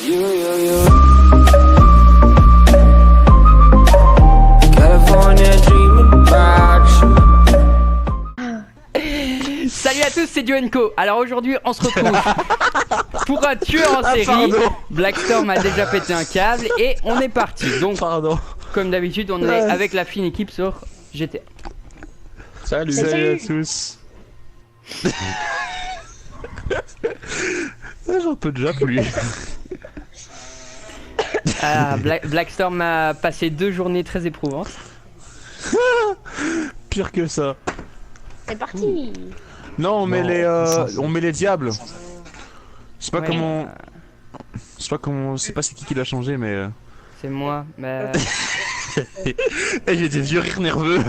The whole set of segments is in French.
Salut à tous, c'est Duenko. Alors aujourd'hui, on se retrouve pour un tueur en série. Blackstorm a déjà pété un câble et on est parti. Donc, comme d'habitude, on est avec la fine équipe sur GTA. Salut à tous. J'en peux déjà plus. Blackstorm a passé 2 journées très éprouvantes. Pire que ça. C'est parti. Non, on met les diables. Je sais pas comment. Je sais pas comment. Je sais pas c'est qui l'a changé, mais. C'est moi. Mais... Et j'ai des vieux rires nerveux.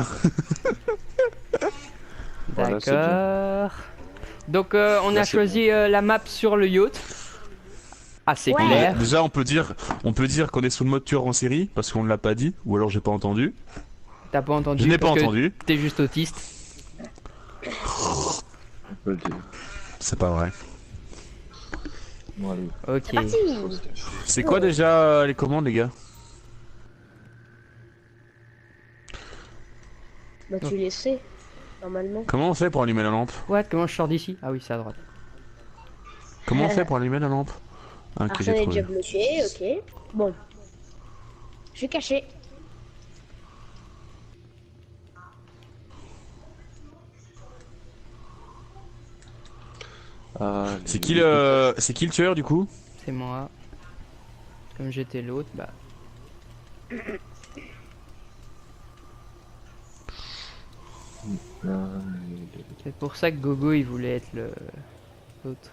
D'accord. Donc on a choisi la map sur le yacht. Assez clair. Déjà on peut dire qu'on est sous le mode tueur en série parce qu'on ne l'a pas dit, ou alors j'ai pas entendu. T'as pas entendu? Je n'ai pas entendu. T'es juste autiste. On peut le dire. C'est pas vrai. Bon, ok. C'est quoi déjà les commandes, les gars? Bah tu les sais, normalement. Comment on fait pour allumer la lampe? What? Comment je sors d'ici? Ah oui, c'est à droite. Comment on fait pour allumer la lampe? Ah, ok, Arsène est déjà bloqué, ok. Bon. Je suis caché. C'est qui le tueur du coup? C'est moi. Comme j'étais l'autre, bah. C'est pour ça que Gogo il voulait être l'autre.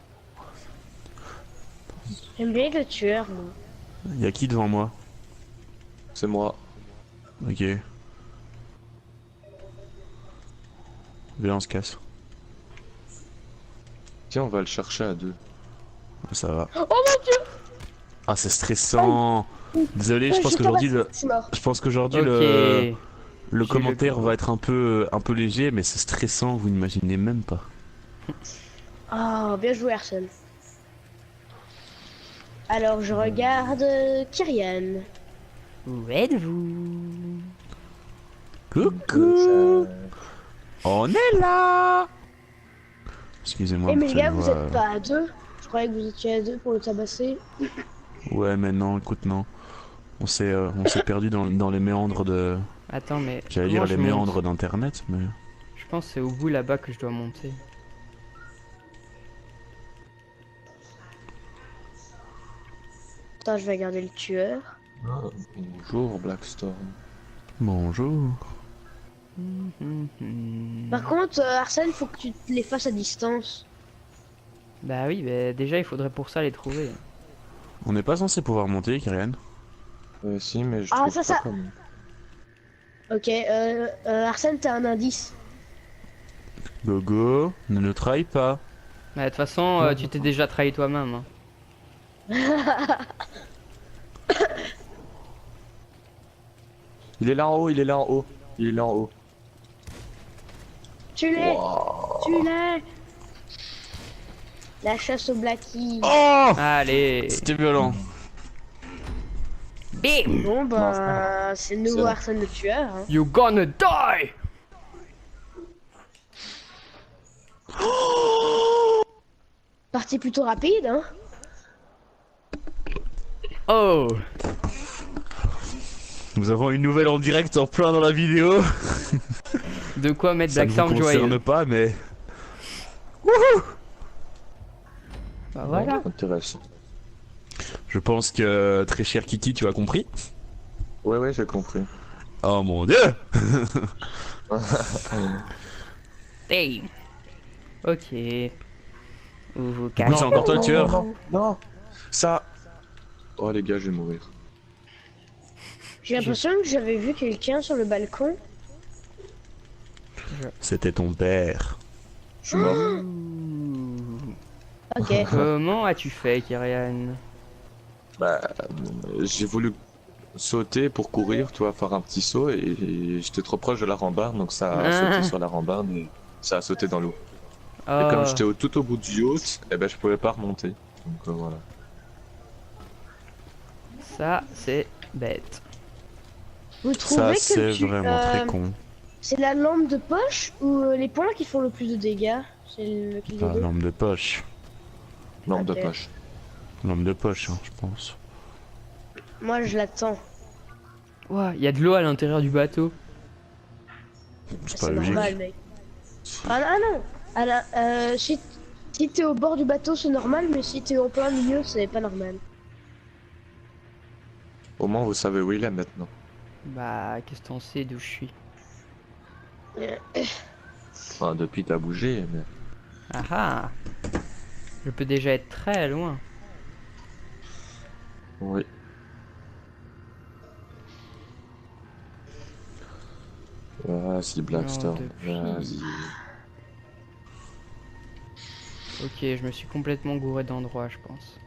J'aime bien le tueur, moi. Y'a qui devant moi? C'est moi. Ok. Viens, on se casse. Tiens, on va le chercher à deux. Ça va. Oh mon dieu! Ah, c'est stressant. Désolé, je pense qu'aujourd'hui le commentaire va être un peu léger, mais c'est stressant, vous n'imaginez même pas. Oh, bien joué, Arsène. Alors, je regarde Kyrian. Où êtes-vous? Coucou. On est là. Excusez-moi. Eh mais les gars, vous êtes pas à deux? Je croyais que vous étiez à deux pour le tabasser. Ouais, mais non, écoute, non. On s'est perdu dans les méandres de... Attends, mais... J'allais dire les méandres d'internet, mais... Je pense que c'est au bout là-bas que je dois monter. Attends, je vais regarder le tueur. Bonjour Blackstorm. Bonjour. Par contre, Arsène, faut que tu te les fasses à distance. Bah oui, bah déjà il faudrait pour ça les trouver. On n'est pas censé pouvoir monter, Kyrian? Si, mais je Ah, trouve ça. pas comment. Ok, Arsène, t'as un indice. Gogo, ne nous trahis pas. Bah, de toute façon, tu t'es déjà trahi toi-même. Hein. Il est là en haut, il est là en haut. Il est là en haut. Tu l'es! Tu l'es! La chasse au Blackie. Oh! Allez! C'était violent. Bim! Bon bah, c'est le nouveau Arsène le tueur. Hein. You gonna die! Partie plutôt rapide, hein? Oh! Nous avons une nouvelle en direct en plein dans la vidéo. De quoi mettre Ça ne vous Blackstorm joyeux? concerne pas, mais... Bah voilà. Intéressant. Je pense que, très cher Kiki, tu as compris. Ouais, j'ai compris. Oh mon dieu! Hey! Ok. Vous vous Non, cachez. c'est encore toi le tueur. Non. Ça... Oh les gars, je vais mourir. J'ai l'impression que j'avais vu quelqu'un sur le balcon. C'était ton père. Je suis mort. Ok. Comment as-tu fait, Kyrian? Bah, j'ai voulu sauter pour courir, tu vois, faire un petit saut et j'étais trop proche de la rambarde, donc ça a sauté sur la rambarde et ça a sauté dans l'eau. Et comme j'étais tout au bout du yacht, eh ben je pouvais pas remonter. Donc voilà. Ça, c'est bête. Vous Ça, trouvez que c'est vraiment très con. c'est la lampe de poche ou les points qui font le plus de dégâts? C'est lequel des deux? Lampe de poche. Lampe de Ok. poche. Lampe de poche, hein, je pense. Moi je l'attends. Ouah, il y a de l'eau à l'intérieur du bateau. C'est pas C'est logique. normal, mec. Ah non, si t'es au bord du bateau c'est normal, mais si t'es en plein milieu c'est pas normal. Au moins, vous savez où il est maintenant. Bah, qu'est-ce qu'on sait d'où je suis? Enfin, depuis t'as bougé, mais... Ah ah. Je peux déjà être très loin. Oui. Vas-y, Blackstorm, Non, vas-y. Ok, je me suis complètement gouré d'endroit, je pense.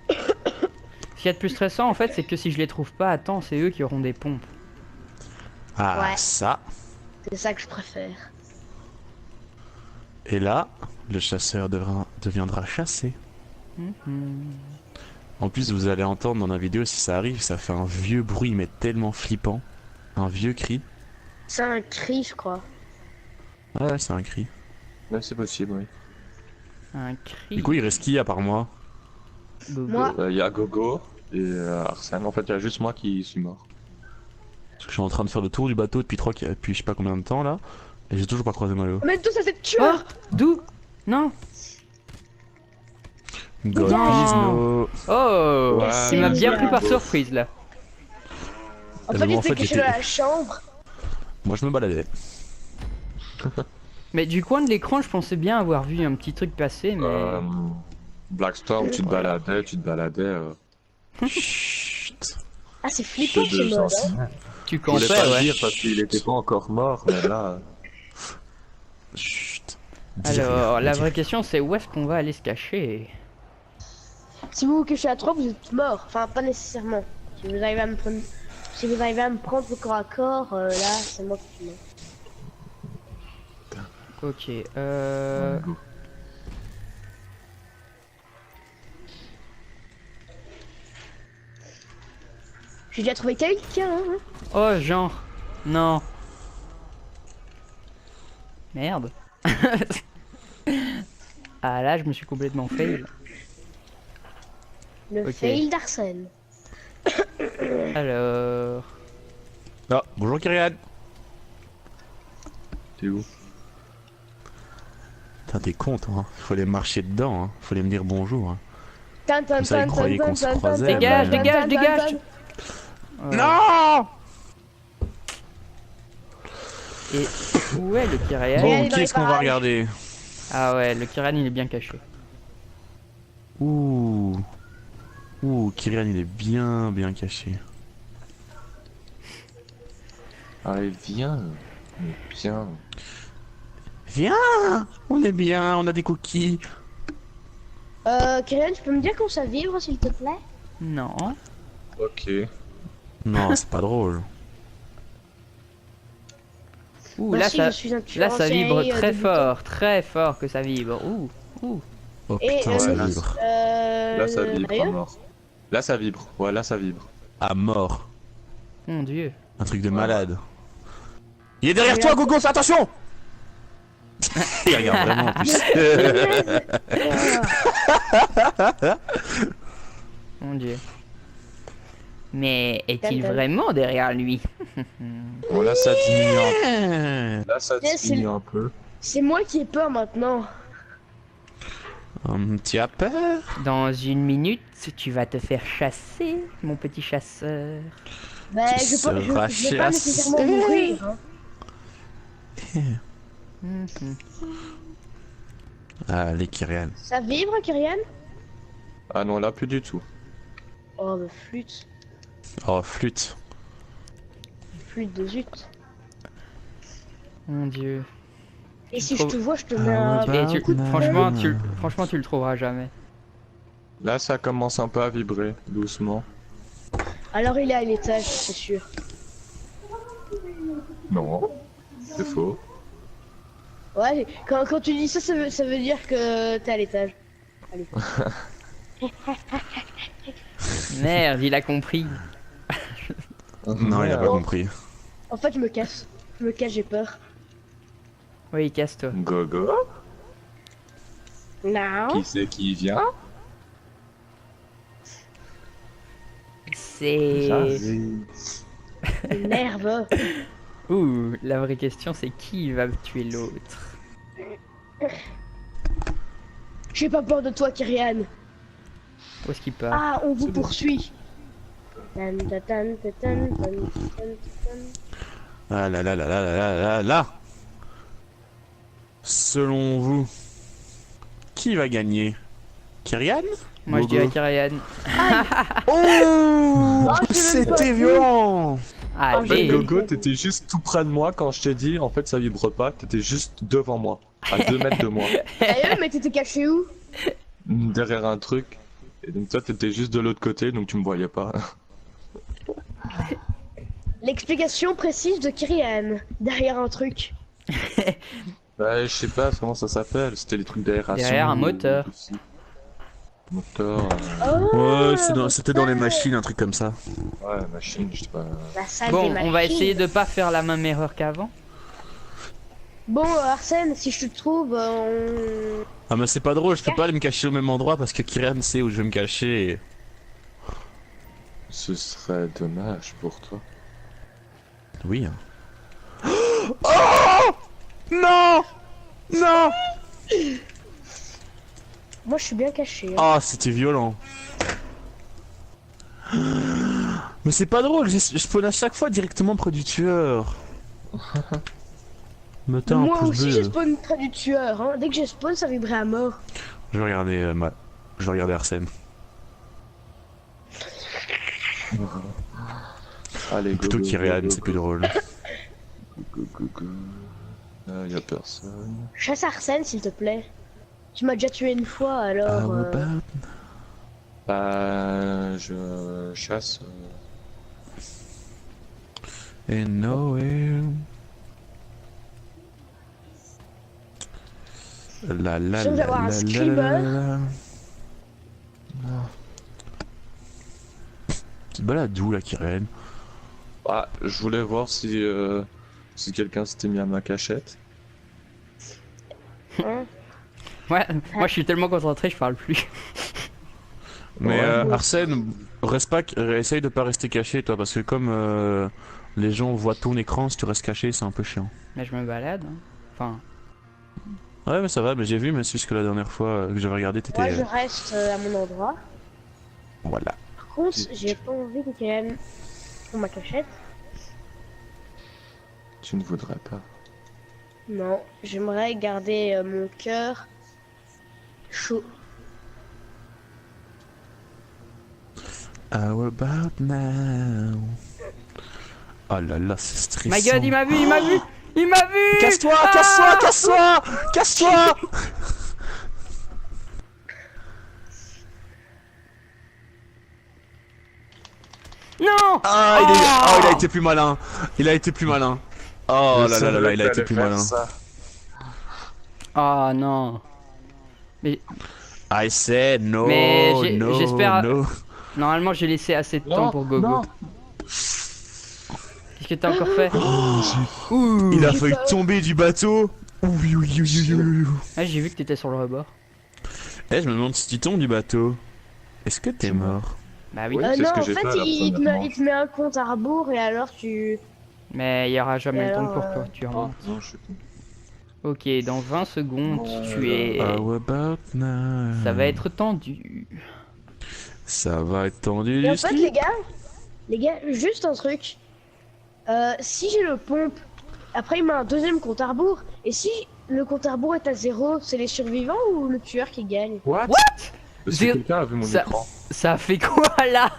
Ce qu'il y a de plus stressant en fait, c'est que si je les trouve pas à temps, c'est eux qui auront des pompes. Ah, Ouais. ça. C'est ça que je préfère. Et là, le chasseur deviendra chassé. Mhm. En plus, vous allez entendre dans la vidéo, si ça arrive, ça fait un vieux bruit, mais tellement flippant. Un vieux cri. C'est un cri je crois. Ouais, c'est un cri. Là, c'est possible, oui. Un cri. Du coup, il reste qui à part moi? Bobo. Moi- Il y a Gogo et Arsène. En fait, il y a juste moi qui suis mort. Parce que je suis en train de faire le tour du bateau depuis je sais pas combien de temps là. Et j'ai toujours pas croisé Malo. Mais d'où ça s'est tué? Oh, d'où? Non. God Non. please no. Oh, Ouais, il m'a bien mais pris par Bobo. surprise là. En Mais fait bon, il en était fait, caché j'étais- dans la chambre. Moi je me baladais. Mais du coin de l'écran, je pensais bien avoir vu un petit truc passer, mais Blackstorm, tu te baladais. Chut. Ah c'est flippant Chez ce deux mode. anciens. Hein. tu Je voulais campais, pas le ouais. dire parce qu'il était pas encore mort, mais là... Chut. Dis Alors, rien, la dis vraie rien. question c'est où est-ce qu'on va aller se cacher? Si vous vous cachez à 3 vous êtes mort. Enfin pas nécessairement. Si vous arrivez à me prendre, si vous arrivez à me prendre au corps à corps, là c'est moi qui suis mort. Ok, Go. J'ai déjà trouvé quelqu'un. Hein. Oh, genre. Non. Merde. Ah là, je me suis complètement fail. Le Ok. fail d'Arsène. Alors... Ah, bonjour Kyrian. T'es où? Putain, t'es con toi. Hein. Faut aller marcher dedans. Hein. Faut aller me dire bonjour. Hein. Tan, tan, Comme ça, ils tan, croyaient tan, qu'on se tan, croisait, tan, Dégage, tan, dégage, tan, dégage. tan. Non. Et où est le Kyrian? Bon. Bon, aller dans qui les est-ce qu'on va parages. regarder? Ah ouais, le Kyrian il est bien caché. Ouh. Ouh, Kyrian il est bien caché. Allez, viens. Viens. Viens. On est bien, on a des cookies. Kyrian, tu peux me dire quand ça vibre s'il te plaît? Non. Ok. Non, c'est pas drôle. Ouh, Moi là aussi, ça, je suis un tueur là en ça série, vibre débutant. très fort que ça vibre. Ouh, ouh. Oh Et, putain, ça là, vibre. Là, ça vibre à Mario mort. Là, ça vibre. Ouais, là, ça vibre. À mort. Mon dieu. Un truc de malade. Il est derrière toi, Gogo, fais attention. Il regarde vraiment en plus. Mon dieu. Mais est-il Tan, tan. vraiment derrière lui? Bon, là, ça diminue un peu. Là, ça C'est- diminue un peu. C'est moi qui ai peur maintenant. Tu as peur? Dans une minute, tu vas te faire chasser, mon petit chasseur. Bah, Tu je vais pas seras nécessairement chassé. mourir. Hein. Mhm. Allez, Kyrian. Ça vibre, Kyrian? Ah non, là, plus du tout. Oh, bah, flûte. Oh, flûte. Flûte de zut. Mon dieu. Et si trouves- je te vois, je te Ah mets un ouais, Et tu- coup de franchement, poing. tu le trouveras jamais. Là, ça commence un peu à vibrer, doucement. Alors il est à l'étage, c'est sûr. Non. C'est faux. Ouais, quand tu dis ça, ça veut dire que t'es à l'étage. Allez. Merde, il a compris. Non, il a pas compris. En fait, je me casse. Je me casse, j'ai peur. Oui, casse-toi. Gogo? Non. Qui c'est qui vient? C'est... Nerveux. Ouh, la vraie question c'est qui va tuer l'autre. J'ai pas peur de toi, Kyrian. Où est-ce qu'il part? Ah, on vous poursuit. Tan, tan, tan, tan, tan, tan, tan. Ah là là là là là là là là. Selon vous, qui va gagner? Kyrian? Moi je dirais Kyrian. Oh, Oh, c'était violent. En fait, Allez. Gogo, t'étais juste tout près de moi quand je t'ai dit, en fait, ça vibre pas, t'étais juste devant moi, à 2 mètres de moi, Sérieux, mais t'étais caché où? derrière un truc. Et donc toi, t'étais juste de l'autre côté, donc tu me voyais pas. L'explication précise de Kyrian. Derrière un truc. Bah, je sais pas comment ça s'appelle, c'était les trucs d'aération. Derrière un moteur. Moteur, Oh, Ouais, c'était dans les machines, un truc comme ça. ouais, machine, je sais pas. la salle Bon, des on va machines. essayer de pas faire la même erreur qu'avant. Bon, Arsène, si je te trouve, Ah mais c'est pas drôle, je peux pas aller me cacher au même endroit parce que Kyrian sait où je vais me cacher. Et... Ce serait dommage pour toi. Oui. Hein. Oh non. Non. moi je suis bien caché. Hein. Ah, c'était violent. Mais c'est pas drôle, je spawn à chaque fois directement près du tueur. Mettez un Moi pouce aussi bleu. j'ai spawn près du tueur. Hein. Dès que j'ai spawn, ça vibrait à mort. Je vais regarder je vais regarder Arsène. Allez, Plutôt go, Kyrian, go, c'est go, plus drôle. Go, go, go. Ah, y'a personne. Chasse Arsène, s'il te plaît. Tu m'as déjà tué une fois, alors... How about- Bah, je chasse. In nowhere. La la Je viens la d'avoir un la screamer. la la. Tu te balades où la Kyrian? Ah, je voulais voir si quelqu'un s'était mis à ma cachette. Hein. Ouais, moi je suis tellement concentré, je parle plus. Mais Ouais. Arsène, essaye de pas rester caché toi parce que comme les gens voient ton écran, si tu restes caché c'est un peu chiant. Mais je me balade. Hein. Enfin, Ouais mais ça va, mais j'ai vu, mais c'est juste que la dernière fois que j'avais regardé t'étais... Moi je reste à mon endroit. Voilà. Par contre, j'ai pas envie que Kyrian pour ma cachette. Tu ne voudrais pas. Non, j'aimerais garder mon cœur chaud. How about now? Oh là là, c'est stressant. my god, il m'a vu, il m'a vu! Il m'a vu! Casse-toi, Ah casse-toi, casse-toi, casse-toi! Non! Ah, il a été plus malin. Il a été plus malin. Oh là là là là, il a été plus malin. Oh non! Mais I said no, Mais no, j'espère- no. normalement j'ai laissé assez de temps pour Gogo. Qu'est-ce que t'as encore fait? Ouh! Il a failli tomber du bateau. Oui, oui, oui, oui, oui, oui. Ah, j'ai vu que t'étais sur le rebord. Eh, je me demande si tu tombes du bateau. Est-ce que t'es mort? Bah oui. Ouais. C'est non, ce que en j'ai fait, fait à la il première te met un compte à rebours et alors tu... Mais il y aura jamais Et le temps alors, pour toi, tu remontes. Non, je suis con. Ok, dans 20 secondes, tu es... How about now? Ça va être tendu. Ça va être tendu. Et en fait, les gars, juste un truc. Si j'ai le pompe, après il met un deuxième compte à rebours, et si le compte à rebours est à 0, c'est les survivants ou le tueur qui gagne? What? Si Zé- quelqu'un a vu mon ça- écran. Ça a fait quoi là?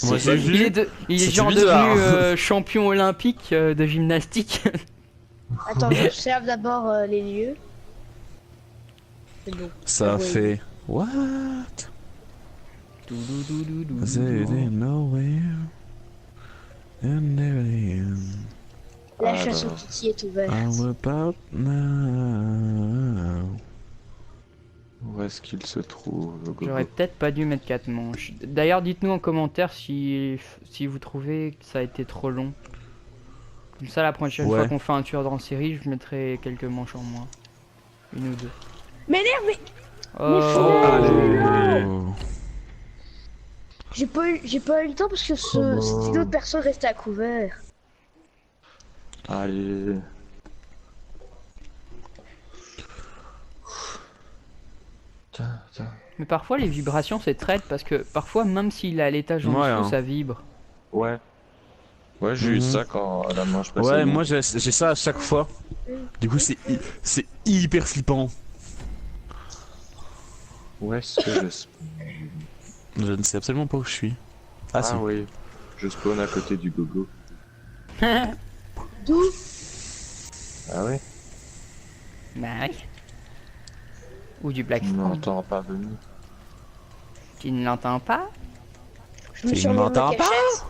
Moi j'ai Il vu. est C'était genre bizarre. devenu champion olympique de gymnastique. Attends, je observe d'abord les lieux. C'est bon. Ça Oui. fait. What? Is it in nowhere? And there it is. La Ah, chasse bah. au titi est ouverte. How about now? Où est-ce qu'il se trouve, le gogo? J'aurais peut-être pas dû mettre 4 manches. D'ailleurs, dites-nous en commentaire si vous trouvez que ça a été trop long. Comme ça, la prochaine fois qu'on fait un tueur dans la série, je mettrai quelques manches en moins. Une ou deux. Mais merde, mais Oh, j'ai pas eu le temps parce que cette autre personne restait à couvert. Allez. Tiens. Mais parfois, les vibrations, c'est traite parce que parfois, même s'il est à l'étage en dessous, ça vibre. Ouais. Ouais, j'ai eu ça quand la manche passée. Ouais, moi j'ai ça à chaque fois. Du coup, c'est hyper flippant. Où est-ce que je spawn? Je ne sais absolument pas où je suis. Ah, si. Oui, je spawn à côté du gogo. D'où? Ah ouais? Bah oui. Ou du Black Je Storm. n'entends pas venir. Tu ne l'entends pas? Je me Tu suis ne remis dans ma m'entends pas? cachette.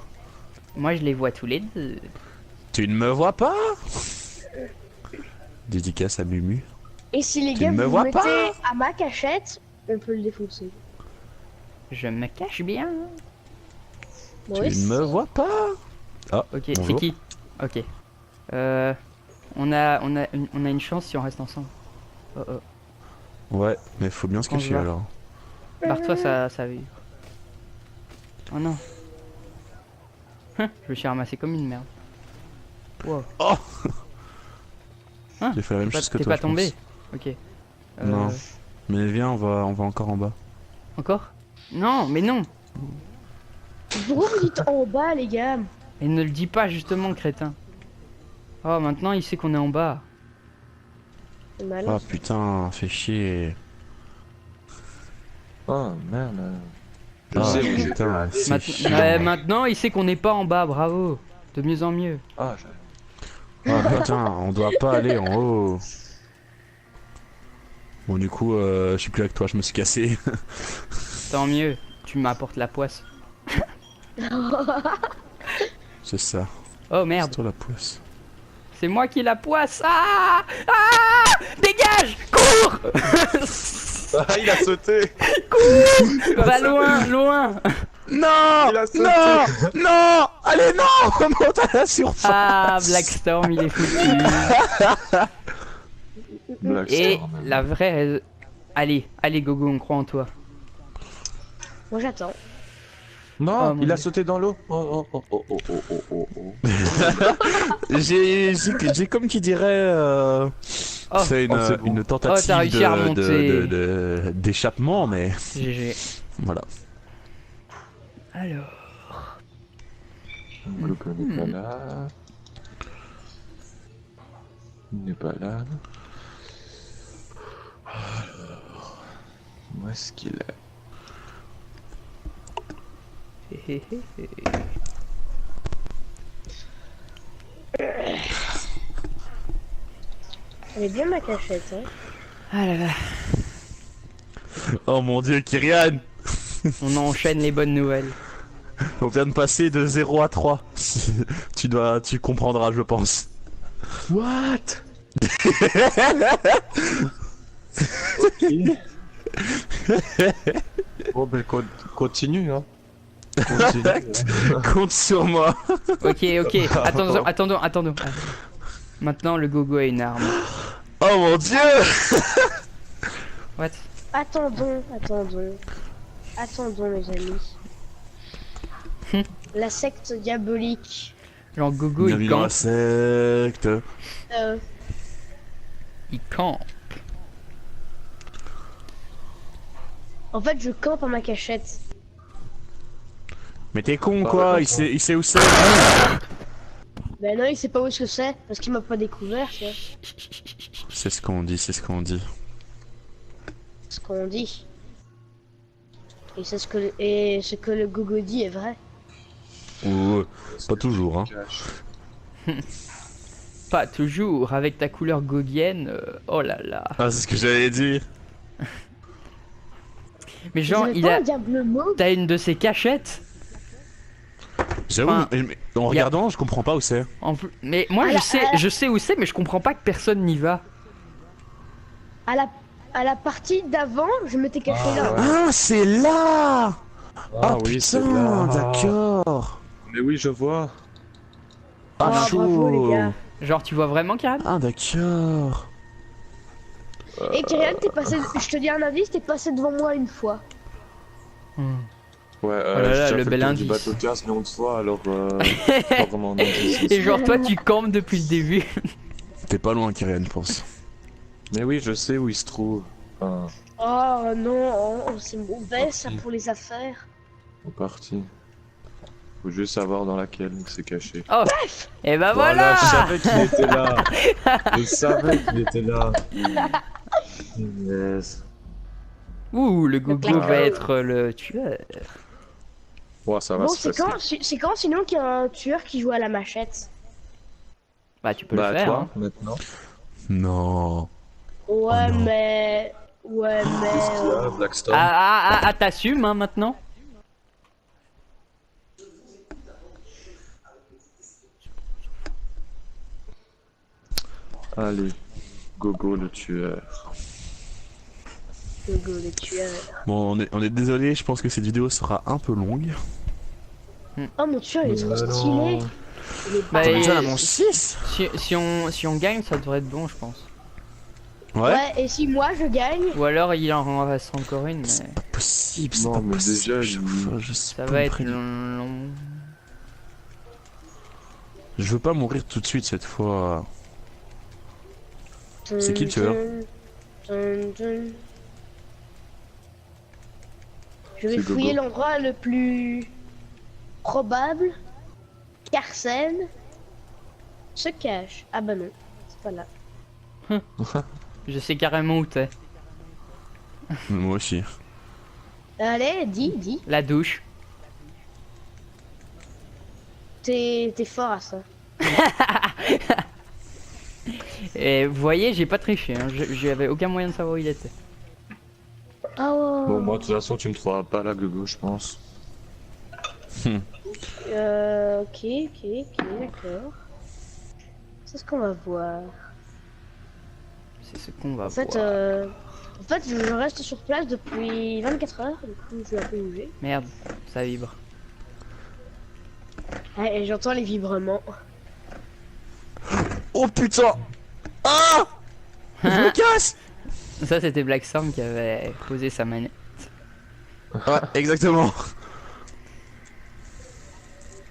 Moi, je les vois tous les deux. Tu ne me vois pas? Dédicace à Mumu. Et si les Tu gars ne me vous vois mettez pas à ma cachette, on peut le défoncer. Je me cache bien. Moi Tu aussi. ne me vois pas? Ah, Ok, c'est bonjour. qui? Ok. On a une chance si on reste ensemble. Oh oh. Ouais, mais faut bien se On se cacher va. alors. Barre-toi, ça vibre. Oh non. Je me suis ramassé comme une merde. Wow. Oh Hein, J'ai fait la même chose que t'es toi. pas je tombé? pense. Ok. Non. Mais viens, on va encore en bas. Encore? Non, mais non. Pourquoi vous dites en bas, les gars? Et ne le dis pas justement, crétin. Oh, maintenant il sait qu'on est en bas. C'est malin. Ah putain, fait chier. Oh merde. Je Ah sais où j'étais. putain, c'est Mainte- chiant. ouais, maintenant il sait qu'on n'est pas en bas, bravo. De mieux en mieux. Ah, Ah putain, on doit pas aller en haut. Bon du coup, je suis plus avec toi, je me suis cassé. Tant mieux, tu m'apportes la poisse. C'est ça. Oh C'est merde, toi la poisse. c'est moi qui la poisse. Ah, ah, dégage, cours. Ah, il a sauté. Va loin, loin. Non, Il a sauté. non, allez non, monte à la surface. Ah, Blackstorm, il est foutu. Black Et Storm. la vraie... Allez, allez Gogo, on croit en toi. Moi j'attends. Non, Oh, mon il a Dieu. sauté dans l'eau. Oh. J'ai comme qui dirait, Oh, c'est oh, c'est bon. une Oh, t'as tentative réussi à remonter. d'échappement, mais GG. voilà. Alors... Gogo n'est pas là. Il n'est pas là. Alors, où est-ce qu'il est? Elle est bien ma cachette, hein. Ah là là, Oh mon dieu, Kyrian, on enchaîne les bonnes nouvelles. on vient de passer de 0 à 3. Tu comprendras, je pense. What? Bon, ben continue, hein. Continue. Compte sur moi. Ok, attendons. Maintenant, le Gogo a une arme. Oh mon dieu. What? Attendons, mes amis. La secte diabolique. Genre Gogo, Bienvenue il dans la campe. secte. Il campe. En fait, je campe à ma cachette. Mais t'es con quoi, il sait où c'est. Ben non, il sait pas où est-ce que c'est, parce qu'il m'a pas découvert, tu vois. C'est ce qu'on dit, c'est ce qu'on dit. Ce qu'on dit. Et c'est ce que le Gogo dit est vrai. Ou pas toujours, hein. Pas toujours, avec ta couleur gogienne, oh là là. Ah, c'est ce que j'avais dit. Mais genre, Vous avez il pas a... un diable mauve? T'as une de ses cachettes. J'avoue, Enfin, mais en regardant, je comprends pas où c'est. Mais moi, Ah là, je sais où c'est, mais je comprends pas que personne n'y va. À la à la partie d'avant, je m'étais caché là. Ah, c'est là. Ah oui, c'est là. D'accord. Mais oui, je vois. Ah, Oh, bravo, les gars. Genre, tu vois vraiment Kiran? Ah, d'accord. Et Kyrian, t'es passé. Je te dis un indice, t'es passé devant moi une fois. Ouais, Oh là là, j'ai le déjà fait bel le tour indice. du bateau 15 millions de fois, alors pas vraiment un indice. Et genre, toi, tu campes depuis le début. T'es pas loin, Kyrian, je pense. Mais oui, je sais où il se trouve. Enfin, Oh non, oh, c'est mauvais ça Merci. pour les affaires. c'est parti. Faut juste savoir dans laquelle c'est caché. Oh, et bah voilà, je savais qu'il était là. Je savais qu'il était là. Yes. Ouh, le gogo claqueur. va être le tueur. Ouais, ça va Bon, se passer. c'est quand sinon qu'il y a un tueur qui joue à la machette? Bah, tu peux Bah, le faire. toi, Hein. maintenant. Non. Ouais, non. mais. Ouais, Qu'est-ce qu'il y mais. a, Blackstorm? T'assumes, hein, maintenant. Allez, Gogo le tueur. Gogo le tueur. Bon, on est désolé, je pense que cette vidéo sera un peu longue. Oh, mon tueur, il est trop stylé. Il est Bah, pas- et- Déjà à mon 6. Si on gagne, ça devrait être bon, je pense. Ouais, et si moi je gagne. Ou alors, il en reste encore une, mais Pas possible, c'est Non, pas mais possible. déjà, je sais ça pas va me être prévenir. long. Je veux pas mourir tout de suite cette fois. C'est qui le tueur? Dun, dun. Je vais C'est fouiller Gogo. l'endroit le plus probable qu'Arsène se cache. Ah bah non, c'est pas là. Je sais carrément où t'es. Moi aussi. Allez, dis, La douche. t'es fort à ça. Et vous voyez, j'ai pas triché, hein. J'avais aucun moyen de savoir où il était. Ah ouais. Bon, moi, de toute façon, tu me trouveras pas là, Gogo, je pense. Ok, d'accord. C'est ce qu'on va voir. C'est ce qu'on va En fait, voir. je reste sur place depuis 24 heures, du coup je vais un peu bouger. Merde, ça vibre. Ah, et j'entends les vibrements. Oh putain. Ah. Je me casse. Ça, c'était Blackstorm qui avait posé sa manette. Ouais, exactement.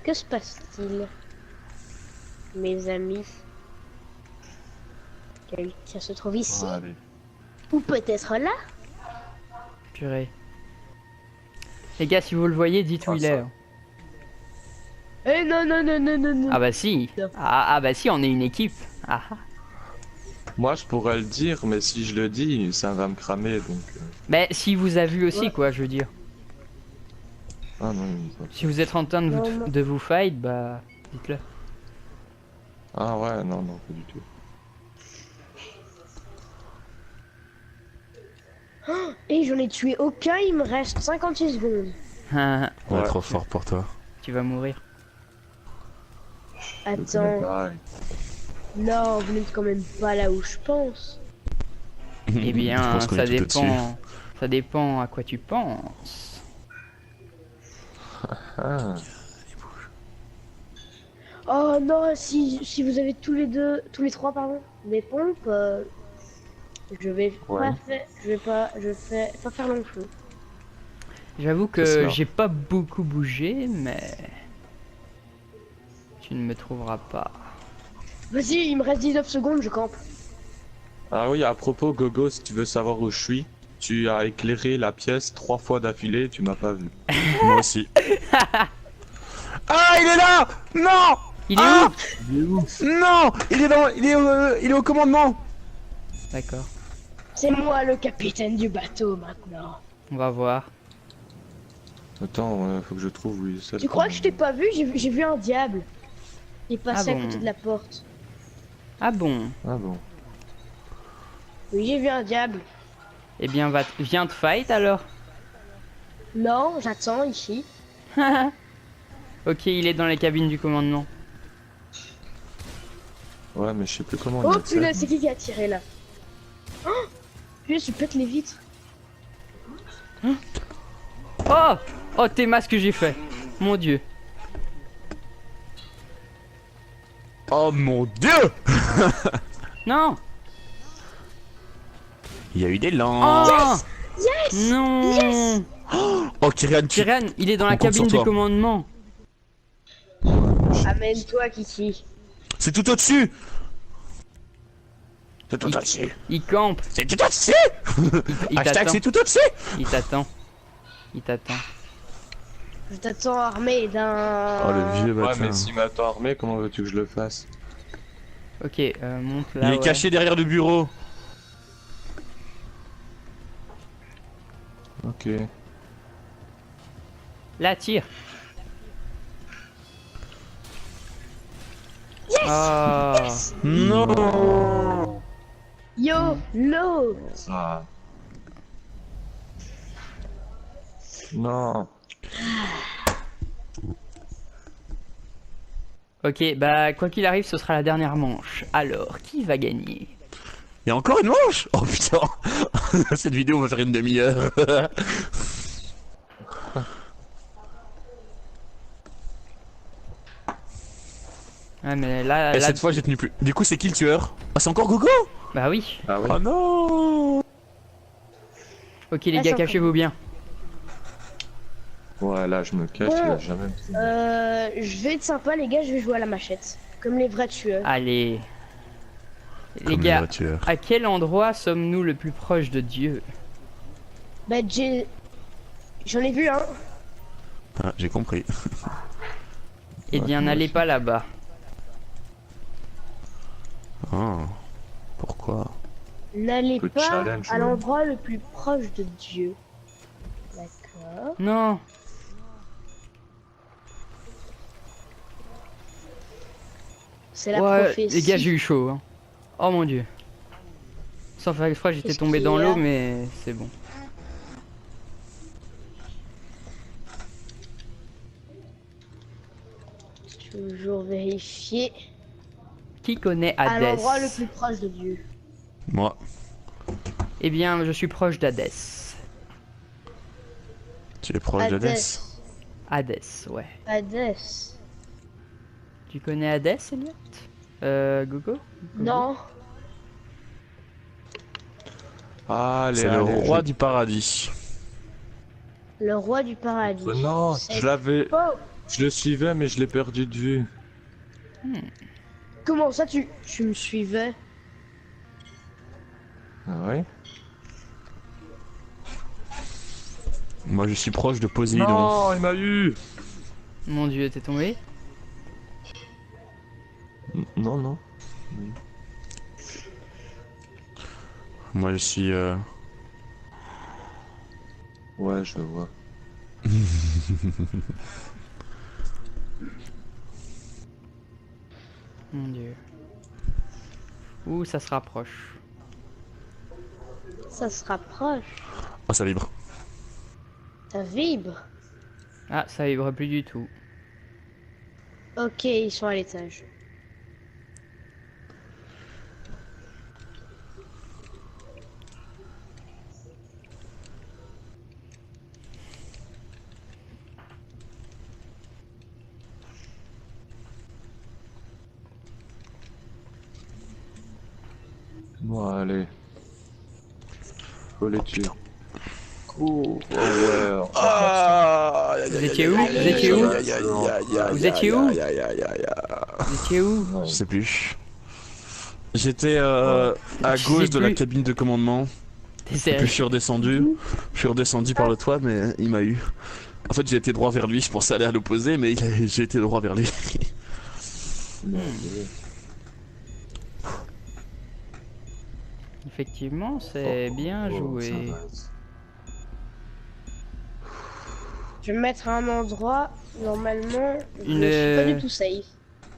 Que se passe-t-il, mes amis? Quelqu'un se trouve ici? Allez. Ou peut-être là? Purée. Les gars, si vous le voyez, dites où Ah, il ça. est. Hein. Eh non, non, non, non, non, non. Ah bah si. Ah bah si, on est une équipe. Ah ah. Moi, je pourrais le dire, mais si je le dis, ça va me cramer, donc... Mais si vous avez vu aussi, Ouais. quoi, je veux dire. Ah non, Si vous êtes en train de Non, vous, non. de vous fight, bah dites-le. Ah ouais, non, non, pas du tout. Et j'en ai tué aucun, il me reste 56 secondes. Ah, Ouais, Ouais. trop fort pour toi. tu vas mourir. Attends, Pareil. non, vous n'êtes quand même pas là où je pense. Eh Je bien, pense qu'on ça est tout au-dessus. dépend. Ça dépend à quoi tu penses. Ah, Oh non, si vous avez tous les trois, pardon, des pompes, je vais Ouais. pas faire long feu. J'avoue C'est que ça. j'ai pas beaucoup bougé, mais tu ne me trouveras pas. Vas-y, il me reste 19 secondes, je campe. ah oui, à propos, Gogo, si tu veux savoir où je suis, tu as éclairé la pièce 3 fois d'affilée, tu m'as pas vu. Moi aussi. Ah, il est là. Non. Il est Ah où? Non. Il est au commandement. D'accord, C'est moi le capitaine du bateau maintenant. on va voir. Attends, faut que je trouve où il est. Tu crois que je t'ai pas vu? J'ai vu un diable. Il passait Ah bon. à côté de la porte. Ah bon? Ah bon. Oui, j'ai vu un diable. Eh bien, viens te fight alors. Non, j'attends ici. Ok, il est dans les cabines du commandement. Ouais, mais je sais plus comment Oh il est fait. punaise, c'est qui a tiré là? Oh Puis tu pètes les vitres. Oh! Oh, t'es masses que j'ai fait. Mon dieu. Oh mon dieu! Non! Il y a eu des lampes. Oh! Yes! Non! Yes! Oh, Kyrian, Kyrian, il est dans la compte sur cabine de toi. commandement. Amène-toi, Kiki. c'est tout au-dessus! C'est tout au-dessus! Il campe. C'est tout au-dessus! Il Hashtag t'attend. c'est tout au-dessus! Il t'attend. Il t'attend. Je t'attends armé d'un... Oh, le vieux Ouais, bâtard. mais s'il m'attend armé, comment veux-tu que je le fasse? Ok, monte là. Il est ouais. caché derrière le bureau. Ok. Là, tire. Oh. Non! Yo, lo. Ça. Non. Ok, bah quoi qu'il arrive, ce sera la dernière manche. Alors, qui va gagner? Il y a encore une manche? Oh putain! Cette vidéo va faire une demi-heure. Ah mais là, Et là, cette fois j'ai tenu plus. Du coup c'est qui le tueur? Ah c'est encore Gogo? bah oui. Ah ouais. Oh non! Ok les Ah, gars, c'est cachez-vous bien. Ouais, là, je me cache, Bon. il a jamais. Je vais être sympa, les gars, je vais jouer à la machette. Comme les vrais tueurs. Allez. Les Comme gars, le tueur. à quel endroit sommes-nous le plus proche de Dieu? Bah, j'en ai vu un. Ah, j'ai compris. Eh bien, n'allez pas là-bas. Ah. Pourquoi? N'allez Peu de pas challenge, à ouais. l'endroit le plus proche de Dieu. D'accord. Non. C'est la Ouais, prophétie. les gars, j'ai eu chaud. Hein. Oh mon dieu. Sans faire exprès, j'étais Qu'est-ce tombé qu'il dans y a l'eau, mais c'est bon. Toujours vérifier. Qui connaît À Hadès? l'endroit le plus proche de Dieu. Moi. Eh bien, je suis proche d'Hadès. Tu es proche d'Hadès? Hadès, ouais. Hadès. Tu connais Hadès, Elliot? Gogo? Non. Allez, C'est le allez, roi du paradis. Le roi du paradis. Non, C'est je l'avais. faux. Je le suivais, mais je l'ai perdu de vue. Comment ça, tu me suivais? Ah ouais? Moi je suis proche de Poséidon. Non, il m'a eu! Mon dieu, t'es tombé? Non, non. Moi je suis Ouais, je le vois. Mon dieu. Ouh, ça se rapproche. Ça se rapproche. Oh ça vibre. Ça vibre. Ah, ça vibre plus du tout. Ok, ils sont à l'étage. Bon, allez. Faut les tuer. Cool. Oh, ouais. Vous étiez où? Vous étiez où? Vous étiez où? Vous étiez où? Je sais plus. J'étais à Je gauche sais de la plus. cabine de commandement. T'es Puis sérieux? je suis redescendu. Je suis redescendu par le toit, mais il m'a eu. En fait, j'ai été droit vers lui. Je pensais aller à l'opposé, mais j'ai été droit vers lui. Effectivement, c'est bien joué. Je vais me mettre à un endroit, normalement, je Une- suis pas du tout safe.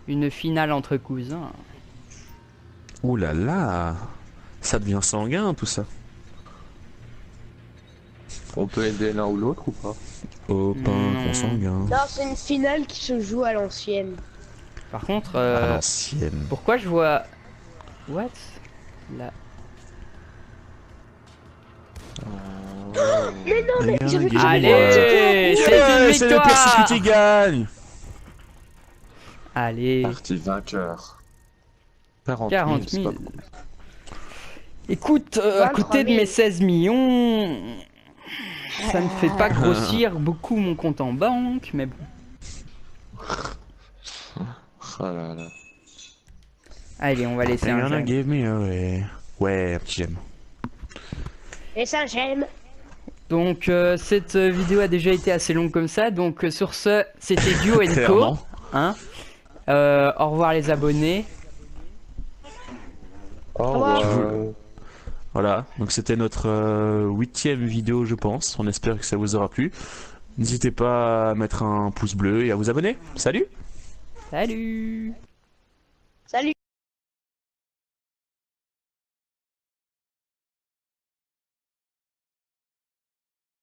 Une finale entre cousins. Ouh là là, ça devient sanguin tout ça. On peut aider l'un ou l'autre ou pas? Au pain Non. consanguin. Non, c'est une finale qui se joue à l'ancienne. Par contre, À l'ancienne. pourquoi je vois... What? Là. Mais non, mais j'avais Allez, c'est une C'est le victoire. Percy qui gagne. Allez, Parti vainqueur. 40 40 c'est 000. pas beaucoup. Écoute, à 23 côté de 000. mes 16 millions, ça ne fait pas grossir beaucoup mon compte en banque, mais bon. Oh là là. Allez, on va laisser They're un gonna j'aime. give me away. Ouais, un petit j'aime. Et ça, j'aime. Donc cette vidéo a déjà été assez longue comme ça, donc sur ce, c'était Duo & Co. Clairement. Hein. Au revoir les abonnés. Au revoir. Voilà, donc c'était notre 8ème vidéo je pense, on espère que ça vous aura plu. N'hésitez pas à mettre un pouce bleu et à vous abonner. Salut! Salut! Salut.